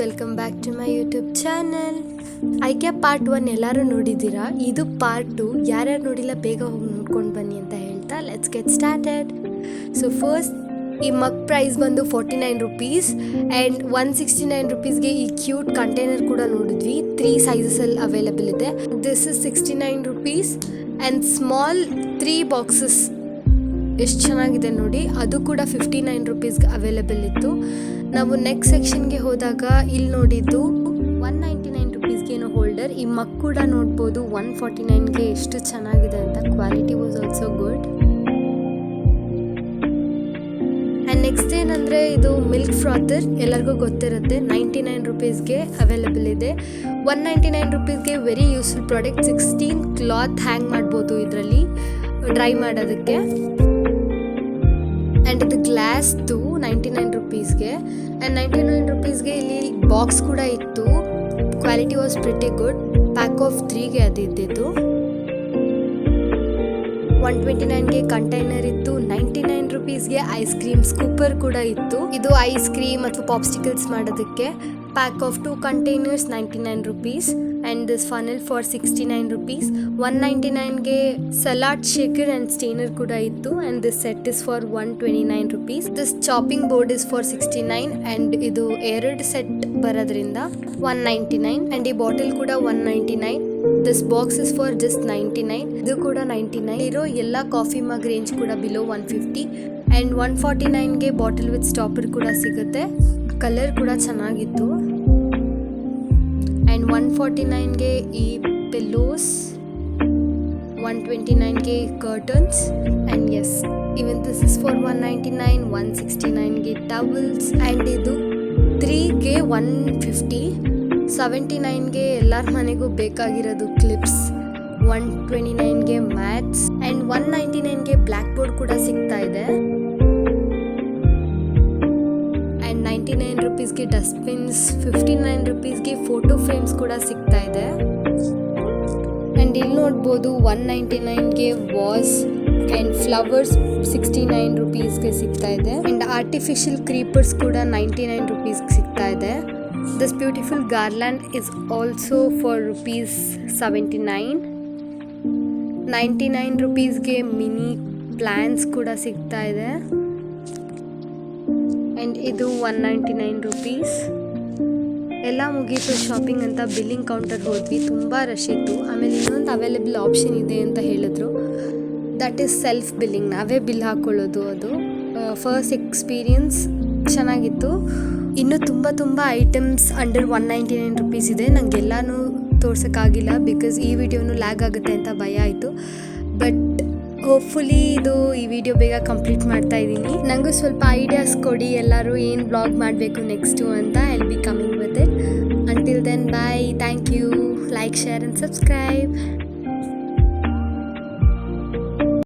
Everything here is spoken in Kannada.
Welcome back to my YouTube channel. IKEA part 1 ಎಲ್ಲರೂ ನೋಡಿದ್ದೀರಾ. ಇದು ಪಾರ್ಟ್ 2. ಯಾರ್ಯಾರು ನೋಡಿಲ್ಲ ಬೇಗ ಹೋಗಿ ನೋಡ್ಕೊಂಡು ಬನ್ನಿ ಅಂತ ಹೇಳ್ತಾ let's get started. So first ಈ ಮಗ್ ಪ್ರೈಸ್ ಬಂದು 49 ರುಪೀಸ್ ಆ್ಯಂಡ್ 169 ರುಪೀಸ್ಗೆ ಈ ಕ್ಯೂಟ್ ಕಂಟೈನರ್ ಕೂಡ ನೋಡಿದ್ವಿ. 3 ಸೈಜಸಲ್ಲಿ ಅವೈಲೇಬಲ್ ಇದೆ. This is 69 rupees and small 3 boxes ಎಷ್ಟು ಚೆನ್ನಾಗಿದೆ ನೋಡಿ. ಅದು ಕೂಡ 59 ರುಪೀಸ್ಗೆ ಅವೈಲೇಬಲ್ ಇತ್ತು. ನಾವು ನೆಕ್ಸ್ಟ್ ಸೆಕ್ಷನ್ಗೆ ಹೋದಾಗ ಇಲ್ಲಿ ನೋಡಿದ್ದು 199 ರುಪೀಸ್ಗೆ ಏನೋ ಹೋಲ್ಡರ್. ಈ ಮಗ್ ಕೂಡ ನೋಡ್ಬೋದು 149ಗೆ ಎಷ್ಟು ಚೆನ್ನಾಗಿದೆ ಅಂತ. Quality was also good. And next ಏನಂದರೆ ಇದು ಮಿಲ್ಕ್ ಫ್ರಾಥರ್ ಎಲ್ಲರಿಗೂ ಗೊತ್ತಿರುತ್ತೆ. 99 ರುಪೀಸ್ಗೆ ಅವೈಲೇಬಲ್ ಇದೆ. 199 ರುಪೀಸ್ಗೆ ವೆರಿ ಯೂಸ್ಫುಲ್ ಪ್ರಾಡಕ್ಟ್. 16 ಕ್ಲಾತ್ ಹ್ಯಾಂಗ್ ಮಾಡ್ಬೋದು ಇದರಲ್ಲಿ ಡ್ರೈ ಮಾಡೋದಕ್ಕೆ. ಆ್ಯಂಡ್ ಇದು ಗ್ಲಾಸ್ದು 99 ರುಪೀಸ್ಗೆ ಆ್ಯಂಡ್ 99 ರುಪೀಸ್ಗೆ ಇಲ್ಲಿ ಬಾಕ್ಸ್ ಕೂಡ ಇತ್ತು. Quality was pretty good. Pack of 3ಗೆ ಅದು ಇದ್ದಿದ್ದು. 129ಗೆ ಕಂಟೈನರ್ ಇತ್ತು. 99 ರುಪೀಸ್ಗೆ ಐಸ್ ಕ್ರೀಮ್ ಸ್ಕೂಪರ್ ಕೂಡ ಇತ್ತು. ಇದು ಐಸ್ ಕ್ರೀಮ್ ಅಥವಾ ಪಾಪ್ಸ್ಟಿಕಲ್ಸ್ ಮಾಡೋದಕ್ಕೆ. Pack of 2 containers 99 rupees and this funnel for 69 rupees. 199ಗೆ ಸಲಾಡ್ ಶೇಕರ್ ಆ್ಯಂಡ್ ಸ್ಟೇನರ್ ಕೂಡ ಇತ್ತು and this set is for 129 rupees. This chopping board is for 69 and ಇದು 2 ಸೆಟ್ ಬರೋದ್ರಿಂದ 199 ಆ್ಯಂಡ್ ಈ ಬಾಟಲ್ ಕೂಡ 199. This box is for just 99. ಇದು ಕೂಡ 99. ಇರೋ ಎಲ್ಲ ಕಾಫಿ ಮಗ್ ರೇಂಜ್ ಕೂಡ ಬಿಲೋ 150 ಆ್ಯಂಡ್ 149ಗೆ ಬಾಟಲ್ ವಿತ್ ಸ್ಟಾಪರ್ ಕೂಡ ಸಿಗುತ್ತೆ. ಕಲರ್ ಕೂಡ ಚೆನ್ನಾಗಿತ್ತು. ಆ್ಯಂಡ್ 149ಗೆ ಈ ಪಿಲ್ಲೋಸ್, 129ಗೆ curtains and yes even this is for 199. 169ಗೆ ಟವಲ್ಸ್ ಆ್ಯಂಡ್ ಇದು 3ಗೆ 150. 79ಗೆ ಎಲ್ಲರ ಮನೆಗೂ ಬೇಕಾಗಿರೋದು ಕ್ಲಿಪ್ಸ್. 129ಗೆ ಮ್ಯಾಟ್ಸ್ ಆ್ಯಂಡ್ 199ಗೆ ಬ್ಲ್ಯಾಕ್ ಬೋರ್ಡ್ ಕೂಡ ಸಿಗ್ತಾ ಇದೆ. 99 ರುಪೀಸ್ಗೆ ಡಸ್ಟ್ಬಿನ್ಸ್, 59 ರುಪೀಸ್ಗೆ ಫೋಟೋ ಫ್ರೇಮ್ಸ್ ಕೂಡ ಸಿಗ್ತಾ ಇದೆ. ಆ್ಯಂಡ್ ಇಲ್ಲಿ ನೋಡ್ಬೋದು 199ಗೆ ವಾಸ್ ಆ್ಯಂಡ್ ಫ್ಲವರ್ಸ್ 69 ರುಪೀಸ್ಗೆ ಸಿಗ್ತಾ ಇದೆ. ಆ್ಯಂಡ್ ಆರ್ಟಿಫಿಷಿಯಲ್ ಕ್ರೀಪರ್ಸ್ ಕೂಡ 99 ರುಪೀಸ್ಗೆ ಸಿಗ್ತಾ ಇದೆ. This beautiful garland is also for rupees 79. 99 ರುಪೀಸ್ಗೆ ಮಿನಿ ಪ್ಲ್ಯಾನ್ಸ್ ಕೂಡ ಸಿಗ್ತಾ ಇದೆ. ಆ್ಯಂಡ್ ಇದು 199 ರುಪೀಸ್. ಎಲ್ಲ ಮುಗೀತು ಶಾಪಿಂಗ್ ಅಂತ ಬಿಲ್ಲಿಂಗ್ ಕೌಂಟರ್ ಹೋದ್ವಿ. ತುಂಬ ರಶ್ ಇತ್ತು. ಆಮೇಲೆ ಇನ್ನೊಂದು ಅವೈಲೇಬಲ್ ಆಪ್ಷನ್ ಇದೆ ಅಂತ ಹೇಳಿದ್ರು. ದಟ್ ಈಸ್ ಸೆಲ್ಫ್ ಬಿಲ್ಲಿಂಗ್, ನಾವೇ ಬಿಲ್ ಹಾಕ್ಕೊಳ್ಳೋದು. ಅದು ಫಸ್ಟ್ ಎಕ್ಸ್ಪೀರಿಯನ್ಸ್ ಚೆನ್ನಾಗಿತ್ತು. ಇನ್ನೂ ತುಂಬ ಐಟಮ್ಸ್ ಅಂಡರ್ 199 ರುಪೀಸ್ ಇದೆ. ನನಗೆಲ್ಲನೂ ತೋರ್ಸೋಕ್ಕಾಗಿಲ್ಲ ಬಿಕಾಸ್ ಈ ವಿಡಿಯೋನು ಲ್ಯಾಗ್ ಆಗುತ್ತೆ ಅಂತ ಭಯ ಆಯಿತು. ಬಟ್ ಹೋಪ್ಫುಲಿ ಇದು ಈ ವಿಡಿಯೋ ಬೇಗ ಕಂಪ್ಲೀಟ್ ಮಾಡ್ತಾ ಇದ್ದೀನಿ. ನನಗೂ ಸ್ವಲ್ಪ ಐಡಿಯಾಸ್ ಕೊಡಿ, ಎಲ್ಲರೂ ಏನು ಬ್ಲಾಗ್ ಮಾಡಬೇಕು ನೆಕ್ಸ್ಟು ಅಂತ. I will be coming with it. Until then bye. Thank you. Like, share and subscribe.